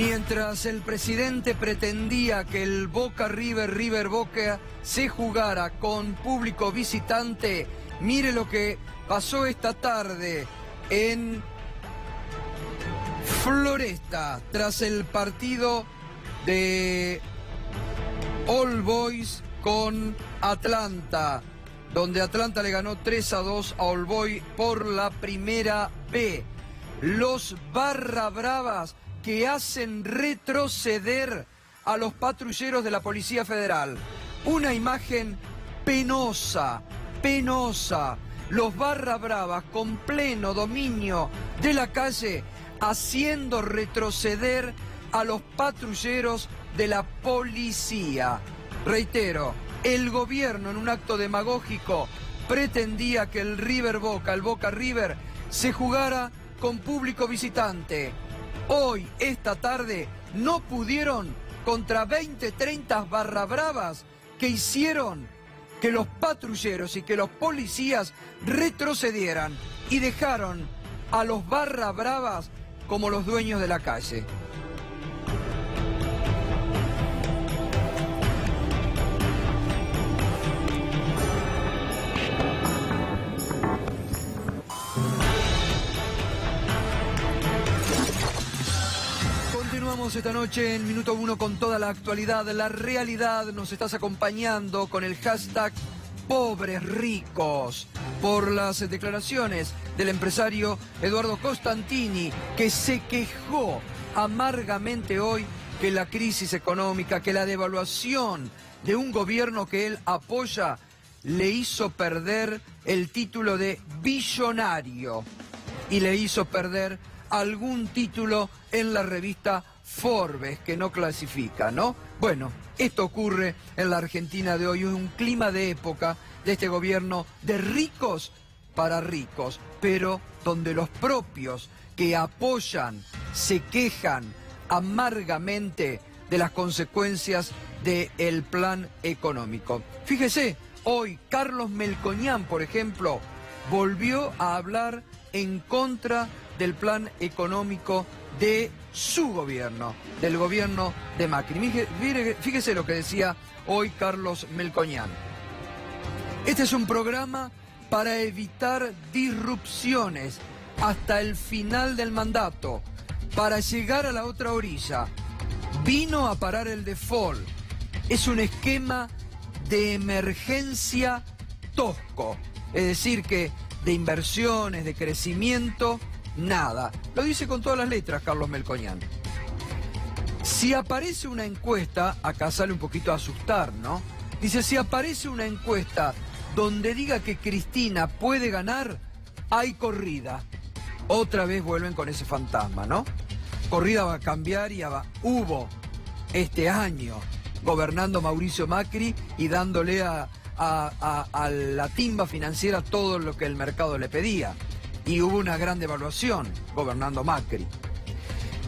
Mientras el presidente pretendía que el Boca River, River Boca se jugara con público visitante, mire lo que pasó esta tarde en Floresta tras el partido de All Boys con Atlanta, donde Atlanta le ganó 3-2 a All Boys por la primera B. Los barra bravas que hacen retroceder a los patrulleros de la Policía Federal. Una imagen penosa, penosa. Los barra bravas con pleno dominio de la calle haciendo retroceder a los patrulleros de la policía. Reitero, el gobierno en un acto demagógico pretendía que el River Boca, el Boca River, se jugara con público visitante. Hoy, esta tarde, no pudieron contra 20, 30 barra bravas que hicieron que los patrulleros y que los policías retrocedieran y dejaron a los barra bravas como los dueños de la calle. Continuamos esta noche en Minuto 1 con toda la actualidad, la realidad. Nos estás acompañando con el hashtag Pobres Ricos por las declaraciones del empresario Eduardo Costantini, que se quejó amargamente hoy que la crisis económica, que la devaluación de un gobierno que él apoya le hizo perder el título de billonario y le hizo perder algún título en la revista Forbes, que no clasifica, ¿no? Bueno, esto ocurre en la Argentina de hoy, un clima de época de este gobierno de ricos para ricos, pero donde los propios que apoyan se quejan amargamente de las consecuencias del plan económico. Fíjese, hoy Carlos Melconian, por ejemplo, volvió a hablar en contra del plan económico de su gobierno, del gobierno de Macri. Fíjese lo que decía hoy Carlos Melconian. Este es un programa para evitar disrupciones hasta el final del mandato, para llegar a la otra orilla. Vino a parar el default. Es un esquema de emergencia tosco, es decir que de inversiones, de crecimiento, nada. Lo dice con todas las letras Carlos Melconian. Si aparece una encuesta, acá sale un poquito a asustar, ¿no? Dice, si aparece una encuesta donde diga que Cristina puede ganar, hay corrida. Otra vez vuelven con ese fantasma, ¿no? Corrida va a cambiar y hubo este año gobernando Mauricio Macri y dándole a la timba financiera todo lo que el mercado le pedía. Y hubo una gran devaluación gobernando Macri.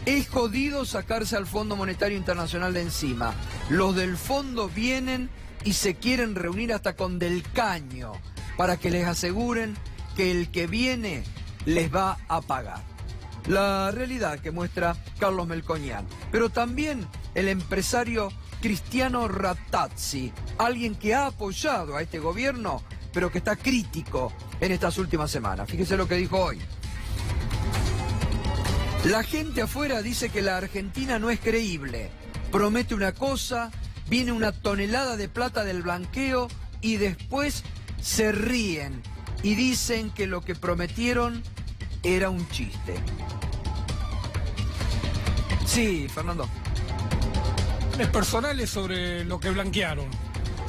Es jodido sacarse al Fondo Monetario Internacional de encima. Los del fondo vienen y se quieren reunir hasta con Del Caño para que les aseguren que el que viene les va a pagar. La realidad que muestra Carlos Melconian. Pero también el empresario Cristiano Rattazzi, alguien que ha apoyado a este gobierno, pero que está crítico en estas últimas semanas. Fíjese lo que dijo hoy. La gente afuera dice que la Argentina no es creíble. Promete una cosa, viene una tonelada de plata del blanqueo y después se ríen y dicen que lo que prometieron era un chiste. Sí, Fernando. Personales sobre lo que blanquearon.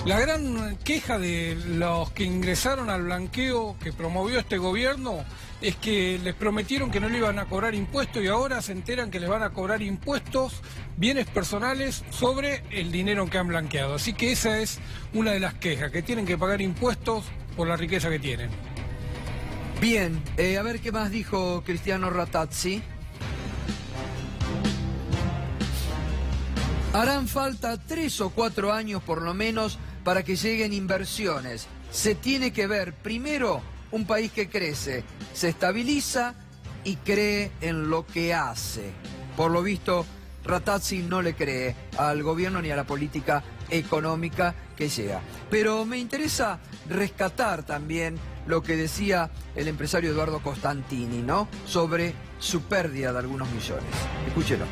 La gran queja de los que ingresaron al blanqueo que promovió este gobierno es que les prometieron que no le iban a cobrar impuestos y ahora se enteran que les van a cobrar impuestos, bienes personales sobre el dinero que han blanqueado. Así que esa es una de las quejas, que tienen que pagar impuestos por la riqueza que tienen. Bien, a ver qué más dijo Cristiano Rattazzi. Harán falta 3 o 4 años por lo menos para que lleguen inversiones. Se tiene que ver primero un país que crece, se estabiliza y cree en lo que hace. Por lo visto, Ratazzi no le cree al gobierno ni a la política económica que llega. Pero me interesa rescatar también lo que decía el empresario Eduardo Costantini, ¿no? Sobre su pérdida de algunos millones. Escúchelo.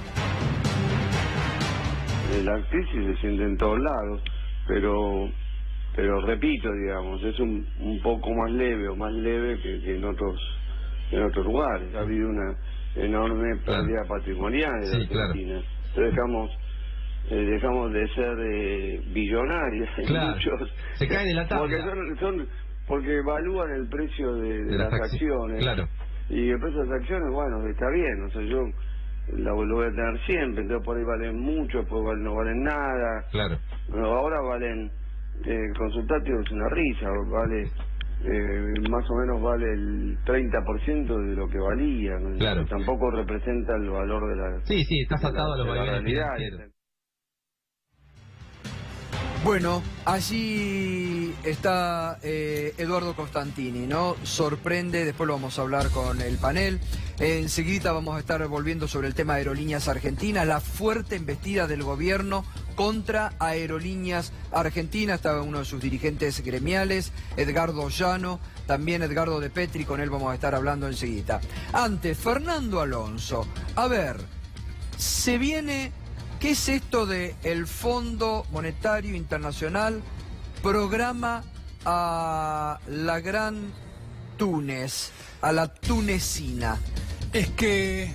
La crisis se siente en todos lados, pero repito, digamos, es un poco más leve o más leve que en otros lugares. Ha habido una enorme pérdida patrimonial en Argentina. Claro. Dejamos de ser billonarios. Claro. Muchos, se caen de la tabla. Porque evalúan el precio de las acciones. Claro. Y el precio de las acciones, bueno, está bien. O sea, yo lo voy a tener siempre. Entonces por ahí valen mucho, después no valen nada. Claro. Pero ahora valen, consultatio es una risa, vale... más o menos vale el 30% de lo que valía, ¿no? Claro. Tampoco representa el valor de la... Sí, estás atado a los valores realidad. Bueno, allí está Eduardo Costantini, ¿no? Sorprende, después lo vamos a hablar con el panel. Enseguida vamos a estar volviendo sobre el tema de Aerolíneas Argentinas, la fuerte embestida del gobierno contra Aerolíneas Argentinas. Estaba uno de sus dirigentes gremiales, Edgardo Llano, también Edgardo De Petri, con él vamos a estar hablando enseguida. Antes, Fernando Alonso, a ver, se viene... ¿Qué es esto de el Fondo Monetario Internacional programa a la Gran Túnez, a la tunecina? Es que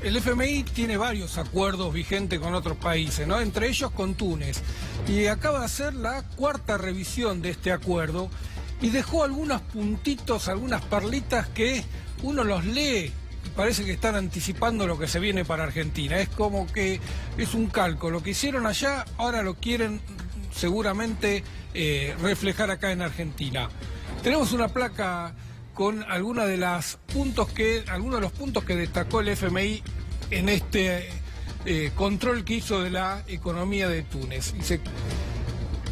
el FMI tiene varios acuerdos vigentes con otros países, ¿no? Entre ellos con Túnez. Y acaba de hacer la cuarta revisión de este acuerdo y dejó algunos puntitos, algunas perlitas que uno los lee. Parece que están anticipando lo que se viene para Argentina. Es como que es un calco. Lo que hicieron allá, ahora lo quieren seguramente reflejar acá en Argentina. Tenemos una placa con algunos de los puntos que destacó el FMI en este control que hizo de la economía de Túnez. Y se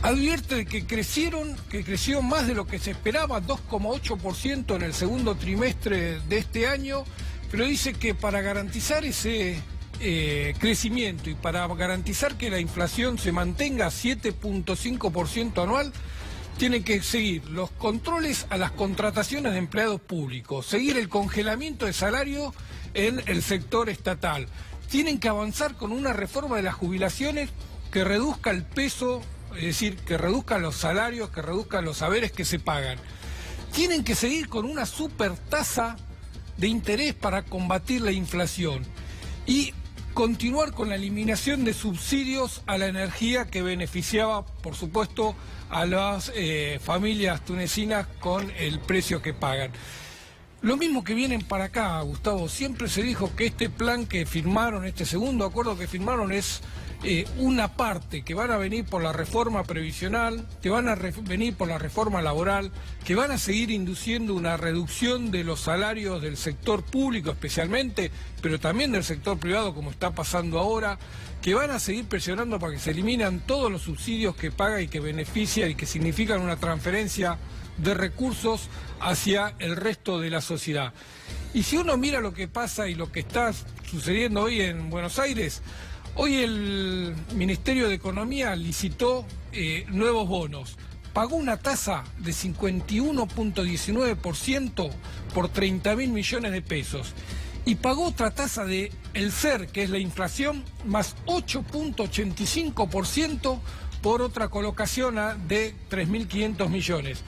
advierte de que creció más de lo que se esperaba, 2,8% en el segundo trimestre de este año. Pero dice que para garantizar ese crecimiento y para garantizar que la inflación se mantenga a 7,5% anual, tienen que seguir los controles a las contrataciones de empleados públicos, seguir el congelamiento de salario en el sector estatal. Tienen que avanzar con una reforma de las jubilaciones que reduzca el peso, es decir, que reduzca los salarios, que reduzca los haberes que se pagan. Tienen que seguir con una supertasa de interés para combatir la inflación y continuar con la eliminación de subsidios a la energía que beneficiaba, por supuesto, a las familias tunecinas con el precio que pagan. Lo mismo que vienen para acá, Gustavo. Siempre se dijo que este plan que firmaron, este segundo acuerdo que firmaron es una parte, que van a venir por la reforma previsional, que van a venir por la reforma laboral, que van a seguir induciendo una reducción de los salarios del sector público especialmente, pero también del sector privado como está pasando ahora, que van a seguir presionando para que se eliminan todos los subsidios que paga y que beneficia y que significan una transferencia de recursos hacia el resto de la sociedad. Y si uno mira lo que pasa y lo que está sucediendo hoy en Buenos Aires, hoy el Ministerio de Economía licitó nuevos bonos. Pagó una tasa de 51,19% por 30.000 millones de pesos. Y pagó otra tasa de el SER, que es la inflación, más 8,85% por otra colocación de 3.500 millones.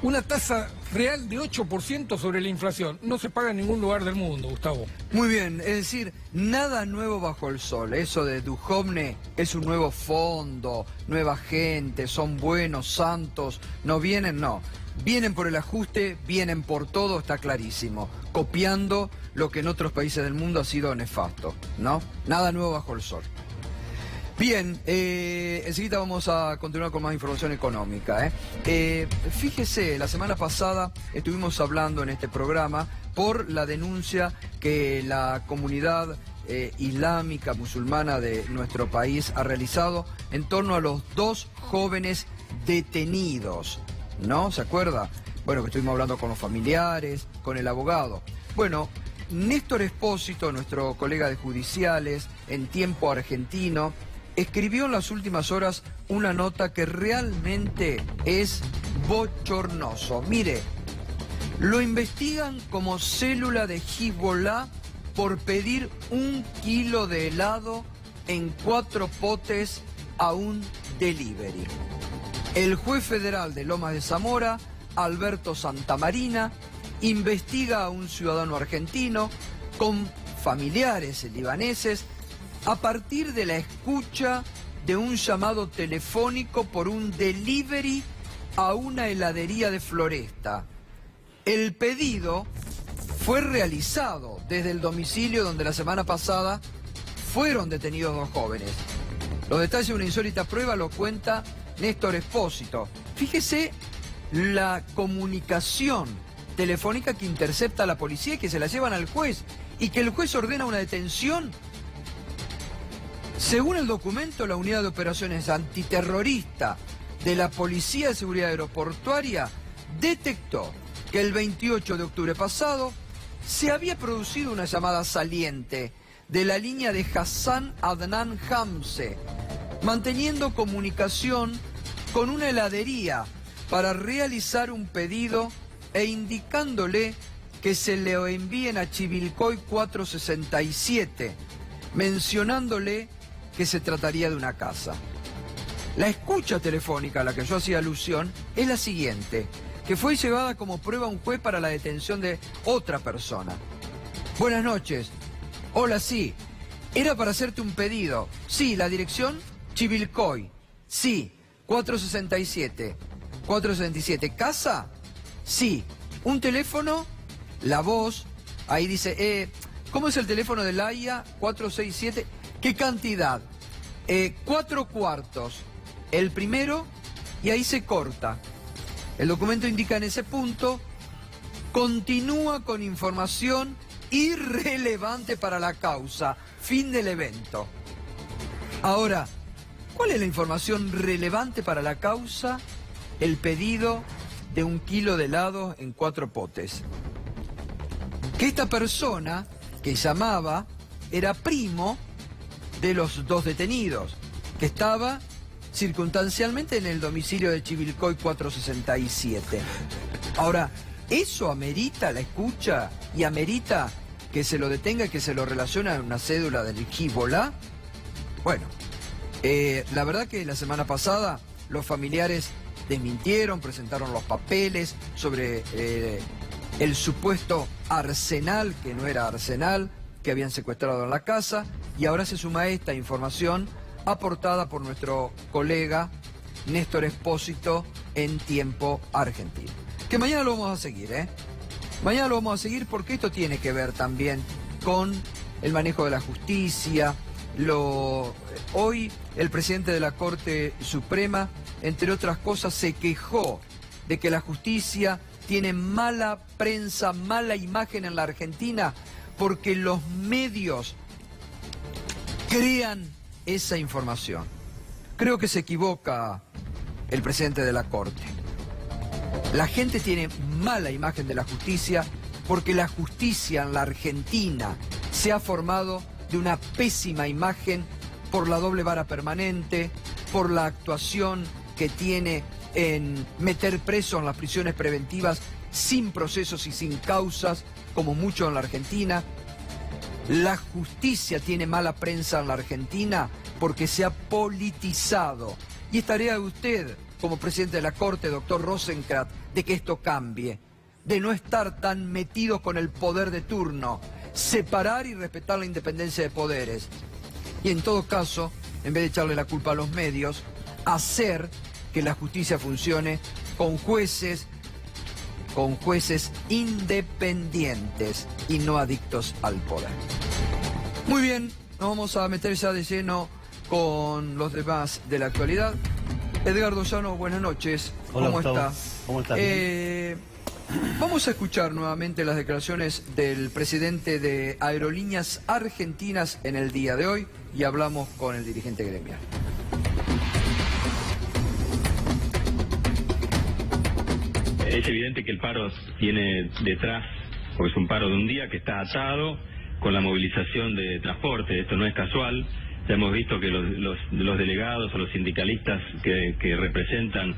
Una tasa real de 8% sobre la inflación. No se paga en ningún lugar del mundo, Gustavo. Muy bien, es decir, nada nuevo bajo el sol. Eso de Duhovne es un nuevo fondo, nueva gente, son buenos, santos, no vienen, no. Vienen por el ajuste, vienen por todo, está clarísimo. Copiando lo que en otros países del mundo ha sido nefasto, ¿no? Nada nuevo bajo el sol. Bien, enseguida vamos a continuar con más información económica. Fíjese, la semana pasada estuvimos hablando en este programa por la denuncia que la comunidad islámica musulmana de nuestro país ha realizado en torno a los 2 jóvenes detenidos, ¿no? ¿Se acuerda? Bueno, que estuvimos hablando con los familiares, con el abogado. Bueno, Néstor Espósito, nuestro colega de judiciales en Tiempo Argentino, escribió en las últimas horas una nota que realmente es bochornoso. Mire, lo investigan como célula de Hezbollah por pedir 1 kilo de helado en 4 potes a un delivery. El juez federal de Lomas de Zamora, Alberto Santamarina, investiga a un ciudadano argentino con familiares libaneses a partir de la escucha de un llamado telefónico por un delivery a una heladería de Floresta. El pedido fue realizado desde el domicilio donde la semana pasada fueron detenidos 2 jóvenes. Los detalles de una insólita prueba lo cuenta Néstor Espósito. Fíjese la comunicación telefónica que intercepta a la policía y que se la llevan al juez y que el juez ordena una detención. Según el documento, la Unidad de Operaciones Antiterrorista de la Policía de Seguridad Aeroportuaria detectó que el 28 de octubre pasado se había producido una llamada saliente de la línea de Hassan Adnan Hamse, manteniendo comunicación con una heladería para realizar un pedido e indicándole que se le envíen a Chivilcoy 467, mencionándole que se trataría de una casa. La escucha telefónica a la que yo hacía alusión es la siguiente, que fue llevada como prueba a un juez para la detención de otra persona. Buenas noches. Hola, sí. Era para hacerte un pedido. Sí, la dirección, Chivilcoy. Sí, 467. 467. ¿Casa? Sí. ¿Un teléfono? La voz. Ahí dice, ¿cómo es el teléfono de la IA? 467. ¿Qué cantidad? 4 cuartos. El primero, y ahí se corta. El documento indica en ese punto, continúa con información irrelevante para la causa. Fin del evento. Ahora, ¿cuál es la información relevante para la causa? El pedido de 1 kilo de helado en 4 potes. Que esta persona que llamaba era primo de los 2 detenidos, que estaba circunstancialmente en el domicilio de Chivilcoy 467. Ahora, ¿eso amerita la escucha y amerita que se lo detenga y que se lo relacione a una cédula del Hezbollah? Bueno, la verdad que la semana pasada los familiares desmintieron, presentaron los papeles sobre el supuesto arsenal, que no era arsenal, que habían secuestrado en la casa, y ahora se suma esta información aportada por nuestro colega Néstor Espósito en Tiempo Argentino. Que mañana lo vamos a seguir, ¿eh? Mañana lo vamos a seguir porque esto tiene que ver también con el manejo de la justicia. Hoy el presidente de la Corte Suprema, entre otras cosas, se quejó de que la justicia tiene mala prensa, mala imagen en la Argentina porque los medios crean esa información. Creo que se equivoca el presidente de la Corte. La gente tiene mala imagen de la justicia porque la justicia en la Argentina se ha formado de una pésima imagen por la doble vara permanente, por la actuación que tiene en meter presos en las prisiones preventivas sin procesos y sin causas, como mucho en la Argentina. La justicia tiene mala prensa en la Argentina porque se ha politizado. Y es tarea de usted, como presidente de la Corte, doctor Rosenkrantz, de que esto cambie, de no estar tan metidos con el poder de turno, separar y respetar la independencia de poderes. Y en todo caso, en vez de echarle la culpa a los medios, hacer que la justicia funcione con jueces independientes y no adictos al poder. Muy bien, nos vamos a meter ya de lleno con los demás de la actualidad. Edgardo Llano, buenas noches. Hola, ¿Cómo Gustavo. está? ¿Cómo está? Vamos a escuchar nuevamente las declaraciones del presidente de Aerolíneas Argentinas en el día de hoy y hablamos con el dirigente gremial. Es evidente que el paro tiene detrás porque es un paro de un día que está atado con la movilización de transporte. Esto no es casual. Ya hemos visto que los delegados o los sindicalistas que representan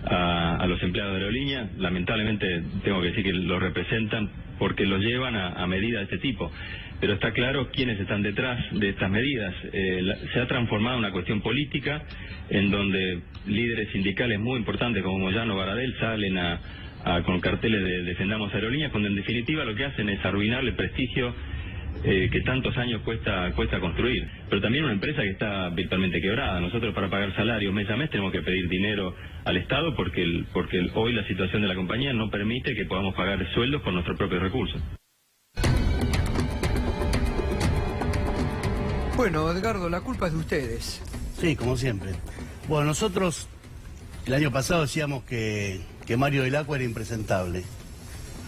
a los empleados de aerolíneas, lamentablemente tengo que decir que los representan porque los llevan a medidas de este tipo. Pero está claro quiénes están detrás de estas medidas. Se ha transformado en una cuestión política en donde líderes sindicales muy importantes como Moyano, Baradel salen con carteles de defendamos aerolíneas, cuando en definitiva lo que hacen es arruinar el prestigio que tantos años cuesta construir. Pero también una empresa que está virtualmente quebrada. Nosotros para pagar salarios mes a mes tenemos que pedir dinero al Estado porque hoy la situación de la compañía no permite que podamos pagar sueldos por nuestros propios recursos. Bueno, Edgardo, la culpa es de ustedes. Sí, como siempre. Bueno, nosotros el año pasado decíamos que Mario del Acqua era impresentable.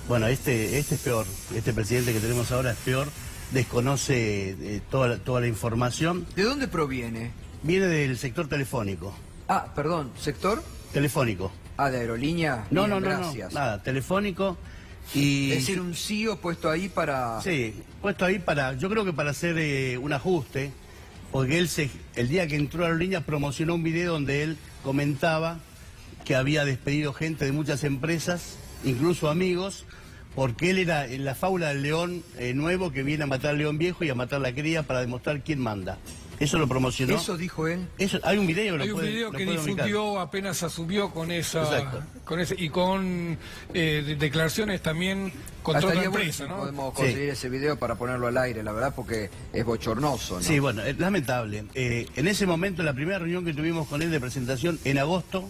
Bueno, este es peor. Este presidente que tenemos ahora es peor. Desconoce toda la información. ¿De dónde proviene? Viene del sector telefónico. Ah, perdón, ¿sector? Telefónico. Ah, ¿de aerolínea? No, Bien, no, gracias. nada, telefónico. Y... Es decir, un CEO puesto ahí para... Sí, puesto ahí yo creo que para hacer un ajuste, porque él el día que entró a Aerolíneas promocionó un video donde él comentaba que había despedido gente de muchas empresas, incluso amigos, porque él era en la fábula del león nuevo que viene a matar al león viejo y a matar la cría para demostrar quién manda. Eso lo promocionó. ¿Eso dijo él? Hay un video, Hay un video que difundió apenas asumió con y con declaraciones también contra otra empresa, bueno, ¿no? Podemos conseguir ese video para ponerlo al aire, la verdad, porque es bochornoso, ¿no? Sí, bueno, es lamentable. En ese momento, en la primera reunión que tuvimos con él de presentación, en agosto,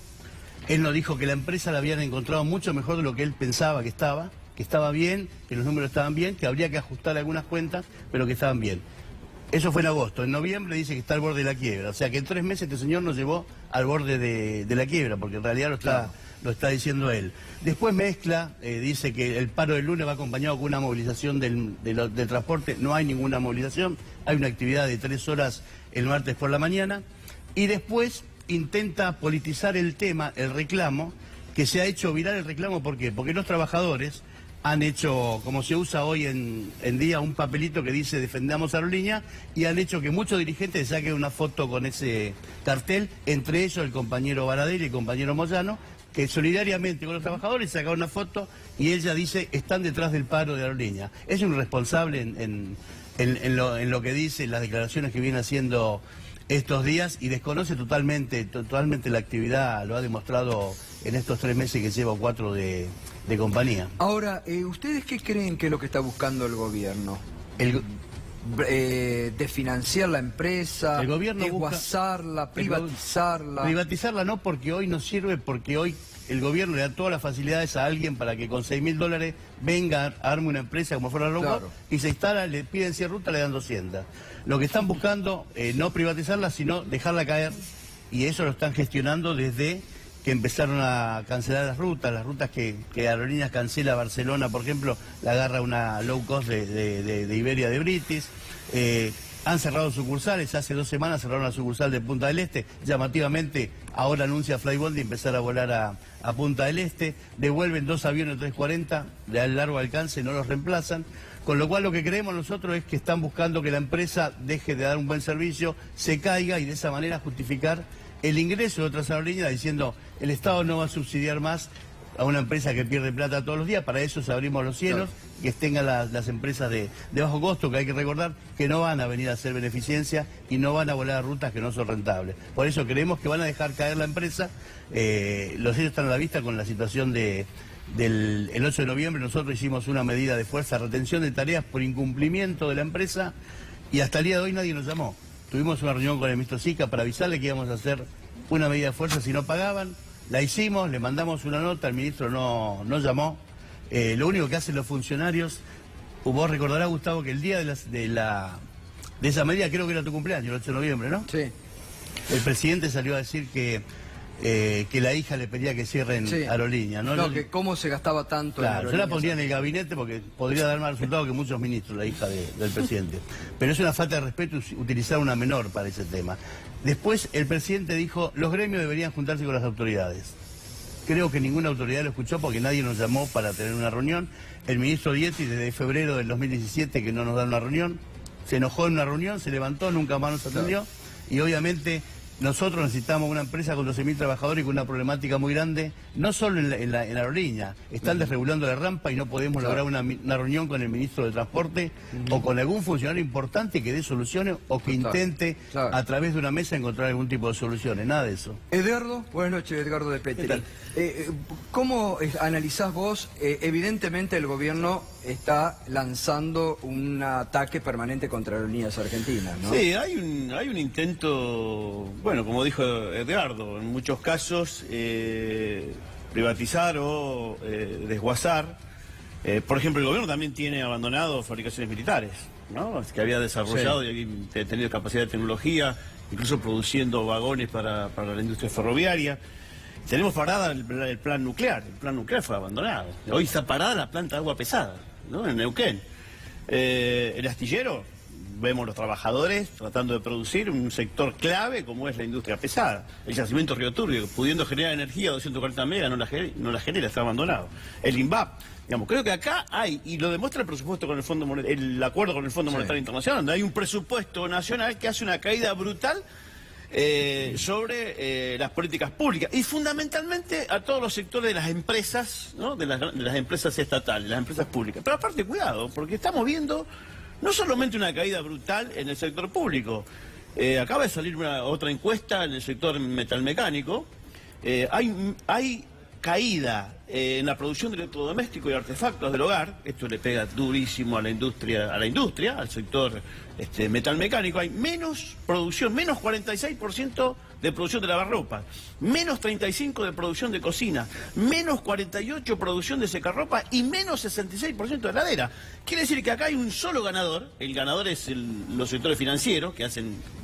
él nos dijo que la empresa la habían encontrado mucho mejor de lo que él pensaba que estaba bien, que los números estaban bien, que habría que ajustar algunas cuentas, pero que estaban bien. Eso fue en agosto. En noviembre dice que está al borde de la quiebra. O sea que en 3 meses este señor nos llevó al borde de la quiebra, porque en realidad lo está diciendo él. Después mezcla, dice que el paro del lunes va acompañado con una movilización del transporte. No hay ninguna movilización. Hay una actividad de 3 horas el martes por la mañana. Y después intenta politizar el tema, el reclamo, que se ha hecho viral el reclamo. ¿Por qué? Porque los trabajadores han hecho, como se usa hoy en día, un papelito que dice defendamos Aerolíneas, y han hecho que muchos dirigentes saquen una foto con ese cartel, entre ellos el compañero Baradel y el compañero Moyano, que solidariamente con los trabajadores sacaron una foto y ella dice están detrás del paro de Aerolíneas. Es un responsable en lo que dice, las declaraciones que viene haciendo estos días, y desconoce totalmente la actividad, lo ha demostrado en estos 3 meses que lleva 4 de compañía. Ahora, ¿ustedes qué creen que es lo que está buscando el gobierno? ¿Desfinanciar la empresa? El gobierno ¿desguazarla? ¿Privatizarla? Privatizarla no, porque hoy no sirve, porque hoy el gobierno le da todas las facilidades a alguien para que con $6.000 venga, arme una empresa como fuera robot, claro, y se instala, le piden 100 rutas, le dan 200. Lo que están buscando, no privatizarla, sino dejarla caer, y eso lo están gestionando desde que empezaron a cancelar las rutas que Aerolíneas cancela a Barcelona, por ejemplo, la agarra una low cost de Iberia de British. Han cerrado sucursales, hace 2 semanas cerraron la sucursal de Punta del Este, llamativamente ahora anuncia Flybondi empezar a volar a Punta del Este, devuelven 2 aviones 340 de largo alcance, no los reemplazan, con lo cual lo que creemos nosotros es que están buscando que la empresa deje de dar un buen servicio, se caiga y de esa manera justificar el ingreso de otras aerolíneas diciendo el Estado no va a subsidiar más a una empresa que pierde plata todos los días. Para eso abrimos los cielos, claro, que tengan las empresas de bajo costo, que hay que recordar que no van a venir a hacer beneficencia y no van a volar rutas que no son rentables. Por eso creemos que van a dejar caer la empresa. Los hechos están a la vista con la situación el 8 de noviembre. Nosotros hicimos una medida de fuerza, retención de tareas por incumplimiento de la empresa, y hasta el día de hoy nadie nos llamó. Tuvimos una reunión con el ministro Sica para avisarle que íbamos a hacer una medida de fuerza si no pagaban. La hicimos, le mandamos una nota, el ministro no llamó. Lo único que hacen los funcionarios, vos recordarás, Gustavo, que el día de esa medida, creo que era tu cumpleaños, el 8 de noviembre, ¿no? Sí. El presidente salió a decir que la hija le pedía que cierren, sí, Aerolíneas, ¿no? No, que cómo se gastaba tanto. Claro, yo la pondría en el gabinete porque podría dar más resultado que muchos ministros, la hija del presidente. Pero es una falta de respeto utilizar una menor para ese tema. Después el presidente dijo, los gremios deberían juntarse con las autoridades. creo que ninguna autoridad lo escuchó porque nadie nos llamó para tener una reunión. El ministro Dietti desde febrero del 2017 que no nos da una reunión, se enojó en una reunión, se levantó, nunca más nos atendió y obviamente nosotros necesitamos una empresa con 12.000 trabajadores y con una problemática muy grande, no solo en la aerolínea, están desregulando la rampa y no podemos lograr una reunión con el ministro de Transporte o con algún funcionario importante que dé soluciones o que intente a través de una mesa encontrar algún tipo de soluciones, nada de eso. Edgardo, buenas noches, Edgardo de Petri. ¿Cómo analizás vos? Evidentemente el gobierno está lanzando un ataque permanente contra Aerolíneas Argentinas, ¿no? Sí, hay un intento, bueno, como dijo Edgardo, en muchos casos privatizar o desguazar. Por ejemplo, el gobierno también tiene abandonado fabricaciones militares, ¿no? Que había desarrollado y había tenido capacidad de tecnología, incluso produciendo vagones para la industria ferroviaria. Tenemos parada el plan nuclear. El plan nuclear fue abandonado. Hoy está parada la planta de agua pesada, ¿no? En Neuquén. El astillero, vemos los trabajadores tratando de producir un sector clave como es la industria pesada. El yacimiento Río Turbio, pudiendo generar energía 240 megas, no la genera, está abandonado. El INVAP, digamos, creo que acá hay, y lo demuestra el presupuesto con el acuerdo con el Fondo Monetario Internacional, donde hay un presupuesto nacional que hace una caída brutal sobre las políticas públicas y fundamentalmente a todos los sectores de las empresas, ¿no? de las empresas estatales, las empresas públicas. Pero aparte, cuidado, porque estamos viendo no solamente una caída brutal en el sector público. Acaba de salir otra encuesta en el sector metalmecánico. Hay caída en la producción de electrodomésticos y artefactos del hogar. Esto le pega durísimo a la industria, al sector metalmecánico. Hay menos producción, menos 46% de producción de lavarropas, menos 35% de producción de cocina, menos 48% producción de secarropa y menos 66% de heladera. Quiere decir que acá hay un solo ganador. El ganador es los sectores financieros que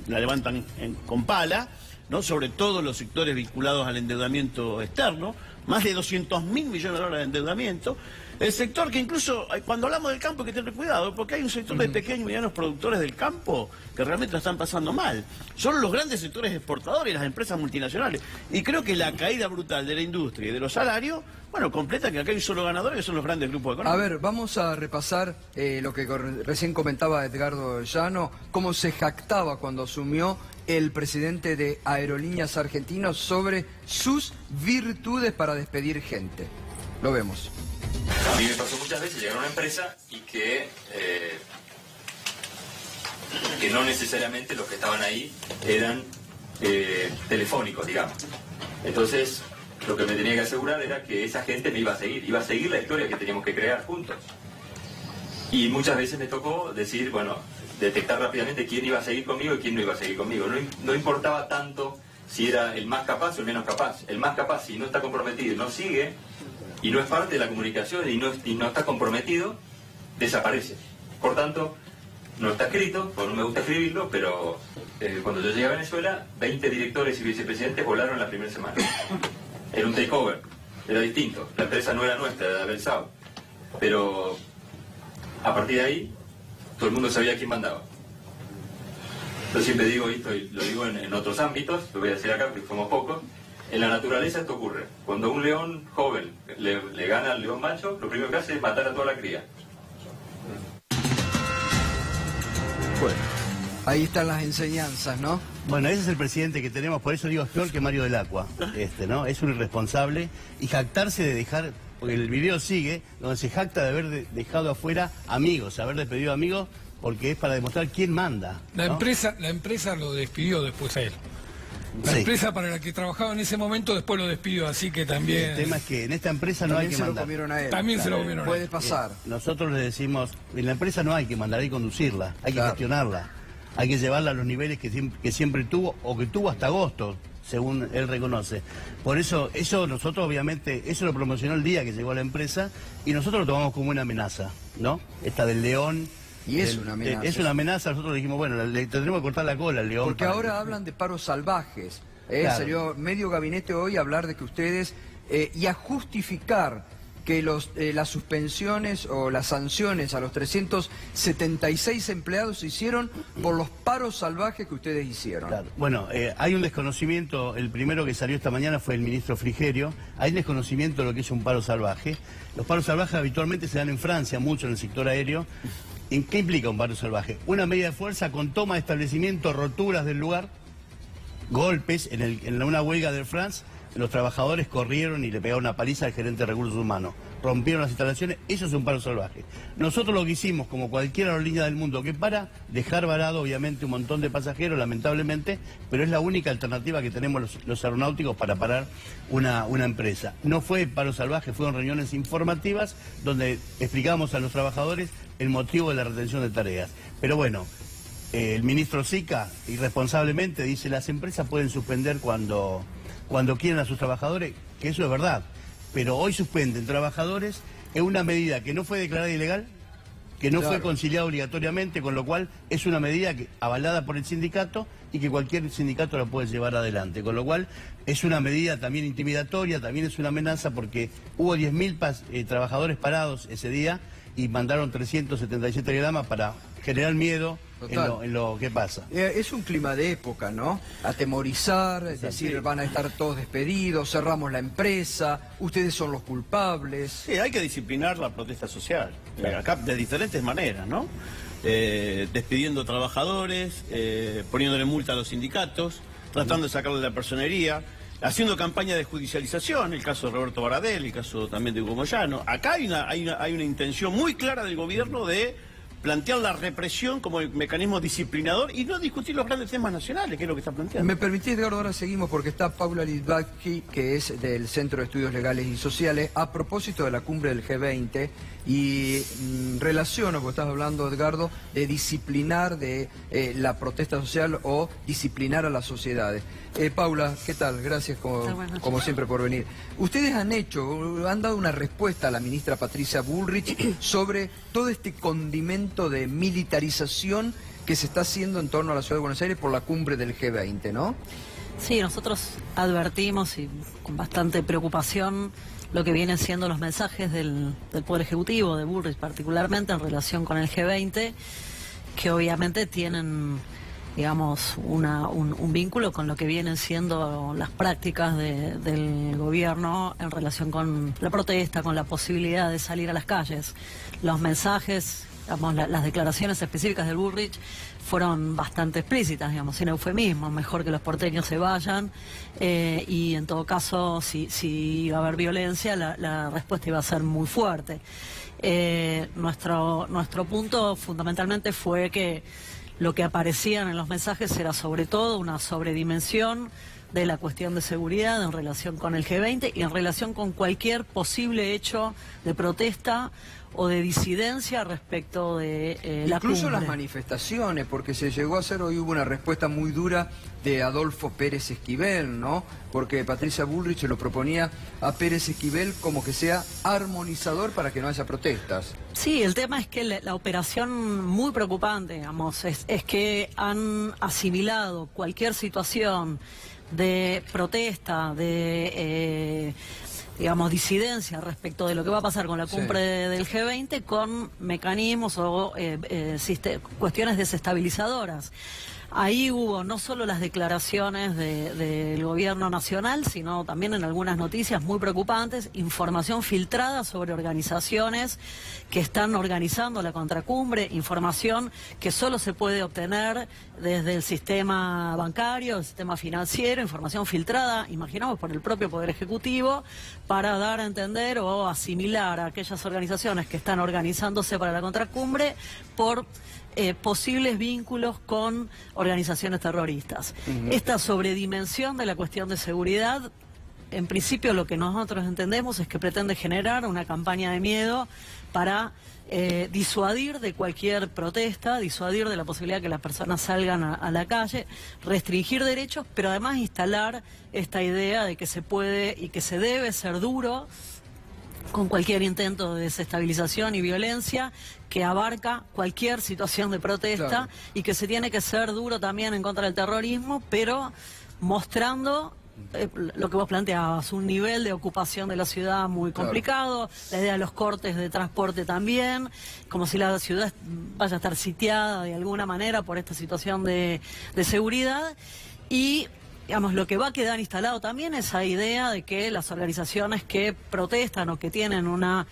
la levantan con pala, ¿no? Sobre todo los sectores vinculados al endeudamiento externo, más de 200.000 millones de dólares de endeudamiento. El sector que incluso, cuando hablamos del campo hay que tener cuidado, porque hay un sector de pequeños y medianos productores del campo que realmente lo están pasando mal. Son los grandes sectores exportadores, las empresas multinacionales. Y creo que la caída brutal de la industria y de los salarios, bueno, completa que acá hay un solo ganador, que son los grandes grupos económicos. A ver, vamos a repasar lo que recién comentaba Edgardo Llano, cómo se jactaba cuando asumió el presidente de Aerolíneas Argentinas sobre sus virtudes para despedir gente. Lo vemos. A mí me pasó muchas veces llegar a una empresa y que no necesariamente los que estaban ahí eran telefónicos, digamos. Entonces, lo que me tenía que asegurar era que esa gente me iba a seguir la historia que teníamos que crear juntos. Y muchas veces me tocó decir, bueno, detectar rápidamente quién iba a seguir conmigo y quién no iba a seguir conmigo. No importaba tanto si era el más capaz o el menos capaz. El más capaz, si no está comprometido y no sigue, y no es parte de la comunicación y no está comprometido, desaparece. Por tanto, no está escrito, pues no me gusta escribirlo, pero cuando yo llegué a Venezuela, 20 directores y vicepresidentes volaron la primera semana. Era un takeover, era distinto. La empresa no era nuestra, era de Belsao. Pero a partir de ahí, todo el mundo sabía quién mandaba. Yo siempre digo esto, y lo digo en otros ámbitos, lo voy a decir acá porque somos pocos. En la naturaleza esto ocurre. Cuando un león joven le gana al león macho, lo primero que hace es matar a toda la cría. Bueno, ahí están las enseñanzas, ¿no? Bueno, ese es el presidente que tenemos, por eso digo, es peor que Mario del Acua, ¿no? Es un irresponsable y jactarse de dejar, porque el video sigue, donde se jacta de haber dejado afuera amigos, haber despedido amigos, porque es para demostrar quién manda, ¿no? La empresa lo despidió después a él. La empresa para la que trabajaba en ese momento después lo despidió, así que también... El tema es que en esta empresa no hay que mandar. También se lo comieron a él. También se lo comieron a él. Puede pasar. Nosotros le decimos, en la empresa no hay que mandar, hay que conducirla, hay que gestionarla, hay que llevarla a los niveles que siempre tuvo, o que tuvo hasta agosto, según él reconoce. Por eso nosotros obviamente, eso lo promocionó el día que llegó a la empresa, y nosotros lo tomamos como una amenaza, ¿no? Esta del león... Y es una amenaza. Es una amenaza, nosotros le dijimos, bueno, le tendremos que cortar la cola al león. Porque ahora hablan de paros salvajes. Salió medio gabinete hoy a hablar de que ustedes, y a justificar que las suspensiones o las sanciones a los 376 empleados se hicieron por los paros salvajes que ustedes hicieron. Claro. Bueno, hay un desconocimiento, el primero que salió esta mañana fue el ministro Frigerio, hay un desconocimiento de lo que es un paro salvaje. Los paros salvajes habitualmente se dan en Francia, mucho en el sector aéreo. ¿En qué implica un paro salvaje? Una medida de fuerza con toma de establecimiento, roturas del lugar, golpes. En una huelga de Air France, los trabajadores corrieron y le pegaron una paliza al gerente de recursos humanos. Rompieron las instalaciones, eso es un paro salvaje. Nosotros lo que hicimos, como cualquier aerolínea del mundo que para, dejar varado obviamente un montón de pasajeros, lamentablemente, pero es la única alternativa que tenemos los aeronáuticos para parar una empresa. No fue paro salvaje, fueron reuniones informativas donde explicamos a los trabajadores el motivo de la retención de tareas. Pero bueno, el ministro Sica, irresponsablemente, dice las empresas pueden suspender cuando quieren a sus trabajadores, que eso es verdad, pero hoy suspenden trabajadores en una medida que no fue declarada ilegal, que no fue conciliada obligatoriamente, con lo cual es una medida avalada por el sindicato y que cualquier sindicato la puede llevar adelante, con lo cual es una medida también intimidatoria, también es una amenaza porque hubo 10.000 trabajadores parados ese día y mandaron 377 telegramas para generar miedo en lo que pasa. Es un clima de época, ¿no? Atemorizar, es decir, van a estar todos despedidos, cerramos la empresa, ustedes son los culpables. Sí, hay que disciplinar la protesta social, acá de diferentes maneras, ¿no? Despidiendo trabajadores, poniéndole multa a los sindicatos, tratando de sacarle la personería, haciendo campaña de judicialización, el caso de Roberto Baradel, el caso también de Hugo Moyano. Acá hay una intención muy clara del gobierno de plantear la represión como el mecanismo disciplinador y no discutir los grandes temas nacionales, que es lo que está planteando. Me permitís, Edgardo, ahora seguimos porque está Paula Litvaki, que es del Centro de Estudios Legales y Sociales, a propósito de la cumbre del G20 y relaciono, porque estás hablando, Edgardo, de disciplinar de la protesta social o disciplinar a las sociedades. Paula, ¿qué tal? Gracias como siempre por venir. Ustedes han dado una respuesta a la ministra Patricia Bullrich sobre todo este condimento de militarización que se está haciendo en torno a la ciudad de Buenos Aires por la cumbre del G20, ¿no? Sí, nosotros advertimos y con bastante preocupación lo que vienen siendo los mensajes del Poder Ejecutivo, de Bullrich particularmente, en relación con el G20, que obviamente tienen, digamos, un vínculo con lo que vienen siendo las prácticas del gobierno en relación con la protesta, con la posibilidad de salir a las calles. Los mensajes, digamos, las declaraciones específicas del Bullrich fueron bastante explícitas, digamos, sin eufemismo, mejor que los porteños se vayan y en todo caso, si iba a haber violencia, la respuesta iba a ser muy fuerte. Nuestro punto fundamentalmente fue que lo que aparecían en los mensajes era sobre todo una sobredimensión de la cuestión de seguridad en relación con el G20 y en relación con cualquier posible hecho de protesta o de disidencia respecto de la cumbre. Incluso las manifestaciones, porque se llegó a hacer, hoy hubo una respuesta muy dura de Adolfo Pérez Esquivel, ¿no? Porque Patricia Bullrich se lo proponía a Pérez Esquivel como que sea armonizador para que no haya protestas. Sí, el tema es que la operación muy preocupante, digamos, es que han asimilado cualquier situación de protesta, de digamos, disidencia respecto de lo que va a pasar con la cumbre del G20 con mecanismos o cuestiones desestabilizadoras. Ahí hubo no solo las declaraciones del gobierno nacional, sino también en algunas noticias muy preocupantes, información filtrada sobre organizaciones que están organizando la contracumbre, información que solo se puede obtener desde el sistema bancario, el sistema financiero, información filtrada, imaginamos, por el propio Poder Ejecutivo, para dar a entender o asimilar a aquellas organizaciones que están organizándose para la contracumbre por posibles vínculos con organizaciones terroristas. Esta sobredimensión de la cuestión de seguridad, en principio lo que nosotros entendemos es que pretende generar una campaña de miedo para disuadir de cualquier protesta, disuadir de la posibilidad que las personas salgan a la calle, restringir derechos, pero además instalar esta idea de que se puede y que se debe ser duro con cualquier intento de desestabilización y violencia que abarca cualquier situación de protesta y que se tiene que ser duro también en contra del terrorismo, pero mostrando lo que vos planteabas, un nivel de ocupación de la ciudad muy complicado, la idea de los cortes de transporte también, como si la ciudad vaya a estar sitiada de alguna manera por esta situación de seguridad. Y digamos, lo que va a quedar instalado también es esa idea de que las organizaciones que protestan o que tienen una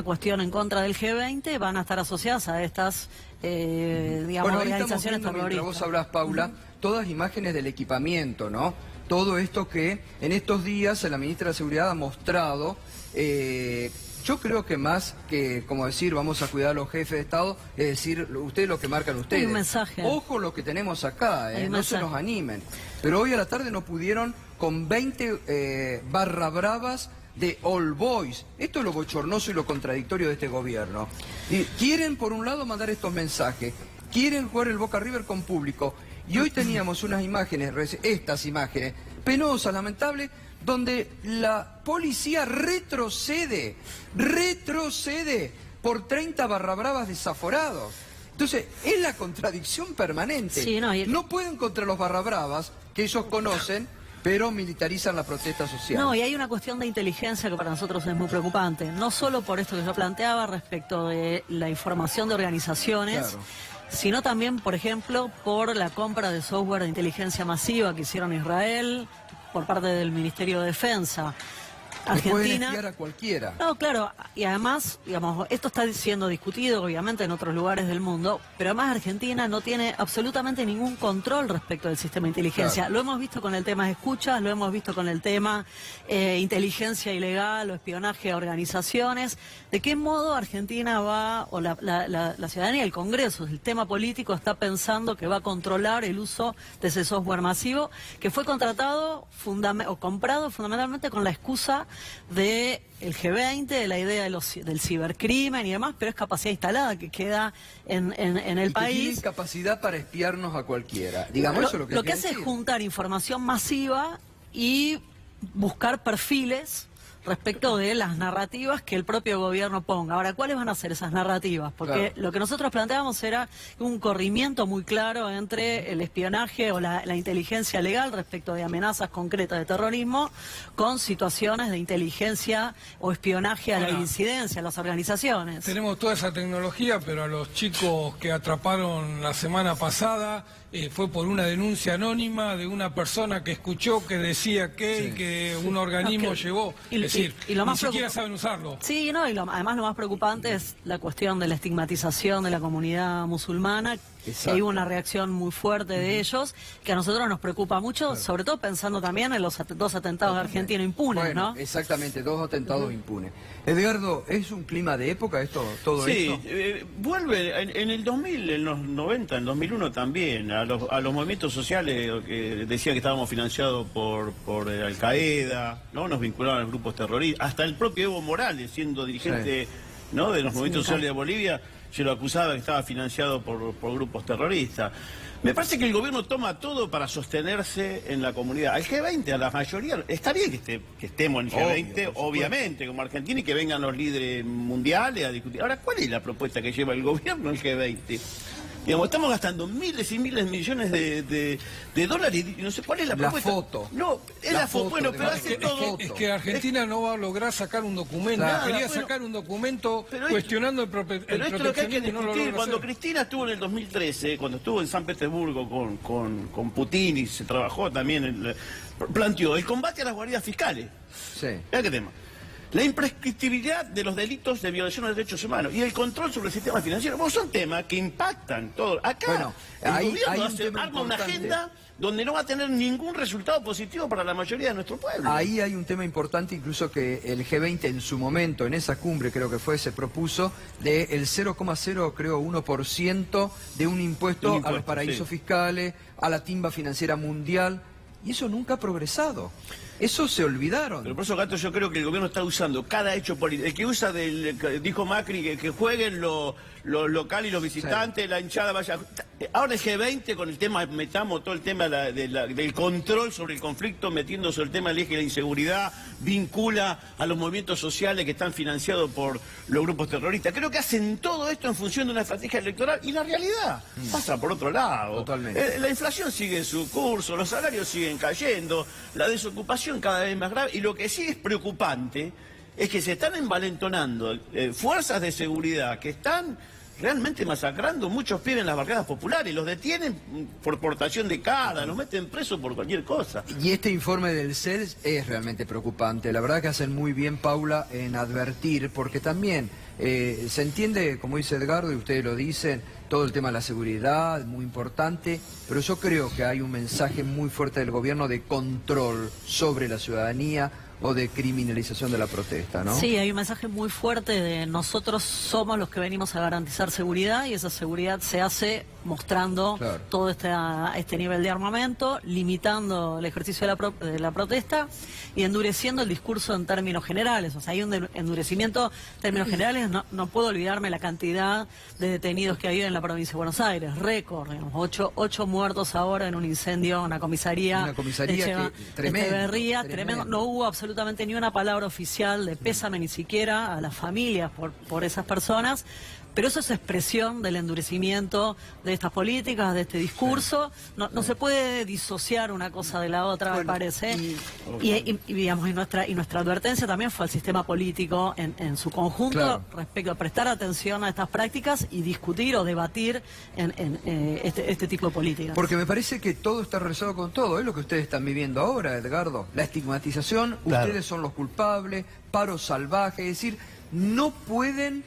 cuestión en contra del G20 van a estar asociadas a estas digamos, organizaciones terroristas. Mientras vos hablás, Paula, todas imágenes del equipamiento, ¿no? Todo esto que en estos días la ministra de Seguridad ha mostrado. Yo creo que más que, como decir, vamos a cuidar a los jefes de Estado, es decir, ustedes lo que marcan ustedes. Hay un mensaje. Ojo lo que tenemos acá, no se nos animen. Pero hoy a la tarde no pudieron con 20 barra bravas de All Boys. Esto es lo bochornoso y lo contradictorio de este gobierno. Y quieren, por un lado, mandar estos mensajes. Quieren jugar el Boca River con público. Y hoy teníamos unas imágenes, estas imágenes, penosas, lamentables, donde la policía retrocede por 30 barra bravas desaforados. Entonces, es la contradicción permanente. Sí, no pueden contra los barra bravas, que ellos conocen, pero militarizan la protesta social. No, y hay una cuestión de inteligencia que para nosotros es muy preocupante. No solo por esto que yo planteaba respecto de la información de organizaciones, claro, sino también, por ejemplo, por la compra de software de inteligencia masiva que hicieron Israel por parte del Ministerio de Defensa. Argentina pueden espiar a cualquiera. No, claro, y además, digamos, esto está siendo discutido obviamente en otros lugares del mundo, pero además Argentina no tiene absolutamente ningún control respecto del sistema de inteligencia. Claro. Lo hemos visto con el tema de escuchas, lo hemos visto con el tema inteligencia ilegal o espionaje a organizaciones. ¿De qué modo Argentina va, o la ciudadanía, el Congreso, el tema político está pensando que va a controlar el uso de ese software masivo que fue contratado o comprado fundamentalmente con la excusa de el G20, de la idea del cibercrimen y demás, pero es capacidad instalada que queda en el país. Tienen capacidad para espiarnos a cualquiera. Digamos, eso es lo que hace es juntar información masiva y buscar perfiles respecto de las narrativas que el propio gobierno ponga. Ahora, ¿cuáles van a ser esas narrativas? Porque lo que nosotros planteábamos era un corrimiento muy claro entre el espionaje o la inteligencia legal respecto de amenazas concretas de terrorismo con situaciones de inteligencia o espionaje a la incidencia, a las organizaciones. Tenemos toda esa tecnología, pero a los chicos que atraparon la semana pasada fue por una denuncia anónima de una persona que escuchó que decía que un organismo llevó. Es decir, ni siquiera saben usarlo. Sí, no, y además lo más preocupante es la cuestión de la estigmatización de la comunidad musulmana. Hay una reacción muy fuerte de ellos, que a nosotros nos preocupa mucho, sobre todo pensando también en los dos atentados de Argentina impunes, ¿no? Exactamente, 2 atentados impunes. Edgardo, ¿es un clima de época todo esto? Sí, vuelve en el 2000, en los 90, en 2001 también, a los movimientos sociales que decían que estábamos financiados por Al-Qaeda, ¿no? Nos vinculaban a los grupos terroristas, hasta el propio Evo Morales, siendo dirigente ¿no? de los movimientos sociales de Bolivia, se lo acusaba que estaba financiado por grupos terroristas. Me parece que el gobierno toma todo para sostenerse en la comunidad. Al G20, a la mayoría, está bien que estemos en el G20, obviamente, como Argentina, y que vengan los líderes mundiales a discutir. Ahora, ¿cuál es la propuesta que lleva el gobierno al G20? Digamos, estamos gastando miles y miles de millones de dólares y no sé cuál es la propuesta. La foto. No, es la foto. Bueno, pero hace todo. Es que Argentina no va a lograr sacar un documento. Quería sacar un documento cuestionando el Pero esto es lo que hay que discutir. Cuando Cristina estuvo en el 2013, cuando estuvo en San Petersburgo con Putin y se trabajó también, planteó el combate a las guardias fiscales. Sí. Mira qué tema. La imprescriptibilidad de los delitos de violación de derechos humanos y el control sobre el sistema financiero. Bueno, son temas que impactan todo. Acá el gobierno arma una agenda donde no va a tener ningún resultado positivo para la mayoría de nuestro pueblo. Ahí hay un tema importante, incluso que el G20 en su momento, en esa cumbre creo que fue, se propuso de el 0,01% de un impuesto a los paraísos fiscales, a la timba financiera mundial, y eso nunca ha progresado. Eso se olvidaron. Pero por eso, Gato, yo creo que el gobierno está usando cada hecho político. El que usa, dijo Macri, que jueguen lo local y los visitantes, la hinchada vaya... Ahora el G20 con el tema, metamos todo el tema del control sobre el conflicto, metiéndose el tema del eje de la inseguridad, vincula a los movimientos sociales que están financiados por los grupos terroristas. Creo que hacen todo esto en función de una estrategia electoral y la realidad pasa por otro lado. Totalmente. La inflación sigue su curso, los salarios siguen cayendo, la desocupación cada vez más grave y lo que sí es preocupante es que se están envalentonando fuerzas de seguridad que están realmente masacrando muchos pibes en las barriadas populares, los detienen por portación de cara, los meten presos por cualquier cosa. Y este informe del CELS es realmente preocupante. La verdad que hacen muy bien, Paula, en advertir, porque también se entiende, como dice Edgardo, y ustedes lo dicen, todo el tema de la seguridad, muy importante, pero yo creo que hay un mensaje muy fuerte del gobierno de control sobre la ciudadanía, o de criminalización de la protesta, ¿no? Sí, hay un mensaje muy fuerte de nosotros somos los que venimos a garantizar seguridad y esa seguridad se hace mostrando todo este nivel de armamento, limitando el ejercicio de la protesta y endureciendo el discurso en términos generales. O sea, hay un endurecimiento en términos generales. No puedo olvidarme la cantidad de detenidos que ha habido en la provincia de Buenos Aires, récord, digamos, 8 muertos ahora en un incendio en una comisaría que tremendo. Tremendo. No hubo absolutamente ni una palabra oficial de pésame ni siquiera a las familias por esas personas. Pero eso es expresión del endurecimiento de estas políticas, de este discurso. No se puede disociar una cosa de la otra, me parece. Digamos, y nuestra advertencia también fue al sistema político en su conjunto respecto a prestar atención a estas prácticas y discutir o debatir este tipo de políticas. Porque me parece que todo está relacionado con todo. Es lo que ustedes están viviendo ahora, Edgardo. La estigmatización, ustedes son los culpables, paro salvaje, es decir, no pueden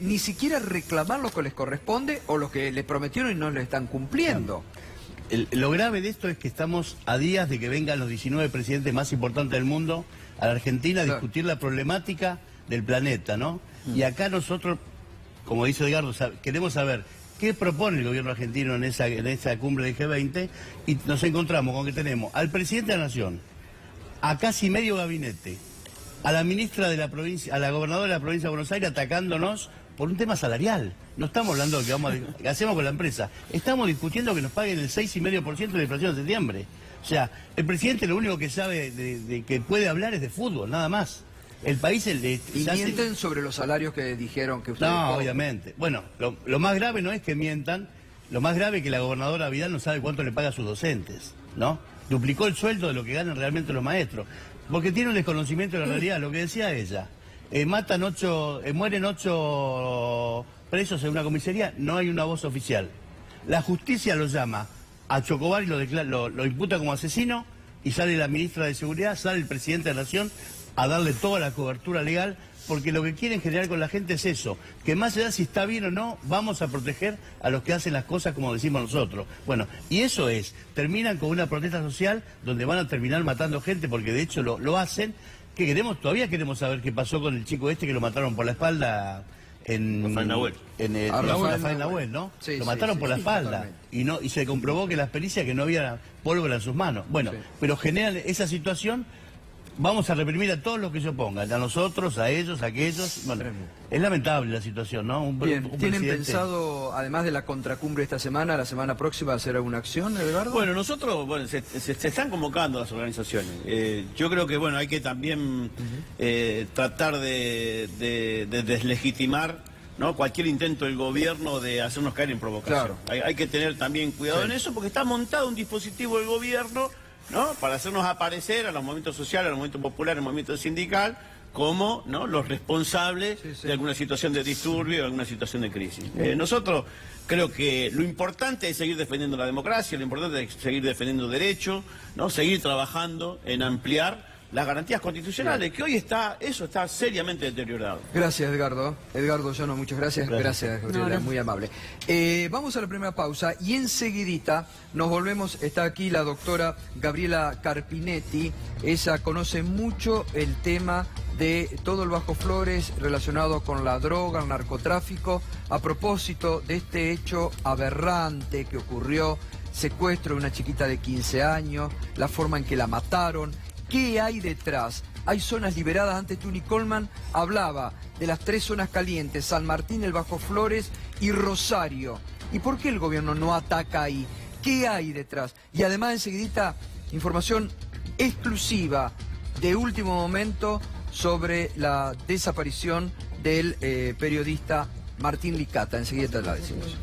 ni siquiera reclamar lo que les corresponde o lo que les prometieron y no lo están cumpliendo. Lo grave de esto es que estamos a días de que vengan los 19 presidentes más importantes del mundo a la Argentina a discutir la problemática del planeta, ¿no? Y acá nosotros, como dice Edgardo, queremos saber qué propone el gobierno argentino en esa cumbre del G20 y nos encontramos con que tenemos al presidente de la Nación, a casi medio gabinete, a la ministra de la provincia, a la gobernadora de la provincia de Buenos Aires atacándonos por un tema salarial. No estamos hablando de qué hacemos con la empresa. Estamos discutiendo que nos paguen el 6,5% de la inflación de septiembre. O sea, el presidente lo único que sabe de que puede hablar es de fútbol, nada más. El país... Y mienten sobre los salarios que dijeron que ustedes... No, obviamente. Bueno, lo más grave no es que mientan, lo más grave es que la gobernadora Vidal no sabe cuánto le paga a sus docentes, ¿no? Duplicó el sueldo de lo que ganan realmente los maestros. Porque tiene un desconocimiento de la realidad, lo que decía ella. Mueren 8 presos en una comisaría, no hay una voz oficial. La justicia lo llama a Chocobar y lo imputa como asesino y sale la ministra de Seguridad, sale el presidente de la Nación a darle toda la cobertura legal, porque lo que quieren generar con la gente es eso, que más allá si está bien o no, vamos a proteger a los que hacen las cosas como decimos nosotros. Bueno, y eso terminan con una protesta social donde van a terminar matando gente, porque de hecho lo hacen, que todavía queremos saber qué pasó con el chico este que lo mataron por la espalda en Rafael Nahuel. Rafael Nahuel, ¿no? Sí, lo mataron por la espalda y se comprobó que las pericias que no había pólvora en sus manos. Bueno, pero generan esa situación. Vamos a reprimir a todos los que se opongan, a nosotros, a ellos, a aquellos. Bueno, es lamentable la situación, ¿no? Bien, ¿tienen pensado, además de la contracumbre esta semana, la semana próxima, hacer alguna acción, Edgardo? Bueno, nosotros, se están convocando las organizaciones. Yo creo que, hay que también tratar de deslegitimar, ¿no?, cualquier intento del gobierno de hacernos caer en provocación. Hay que tener también cuidado en eso, porque está montado un dispositivo del gobierno, ¿no?, para hacernos aparecer a los movimientos sociales, a los movimientos populares, al movimiento sindical, como, ¿no?, los responsables de alguna situación de disturbio, de alguna situación de crisis. Nosotros creo que lo importante es seguir defendiendo la democracia, lo importante es seguir defendiendo derechos, ¿no?, seguir trabajando en ampliar las garantías constitucionales, que hoy eso está seriamente deteriorado. Gracias, Edgardo. Edgardo Llano, muchas gracias. Gracias, Gabriela, muy amable. Vamos a la primera pausa y enseguidita nos volvemos. Está aquí la doctora Gabriela Carpinetti. Ella conoce mucho el tema de todo el Bajo Flores relacionado con la droga, el narcotráfico, a propósito de este hecho aberrante que ocurrió, secuestro de una chiquita de 15 años, la forma en que la mataron. ¿Qué hay detrás? Hay zonas liberadas. Antes Tuni Coleman hablaba de las 3 zonas calientes, San Martín, el Bajo Flores y Rosario. ¿Y por qué el gobierno no ataca ahí? ¿Qué hay detrás? Y además, enseguidita, información exclusiva de último momento sobre la desaparición del periodista Martín Licata. Enseguida te la decimos.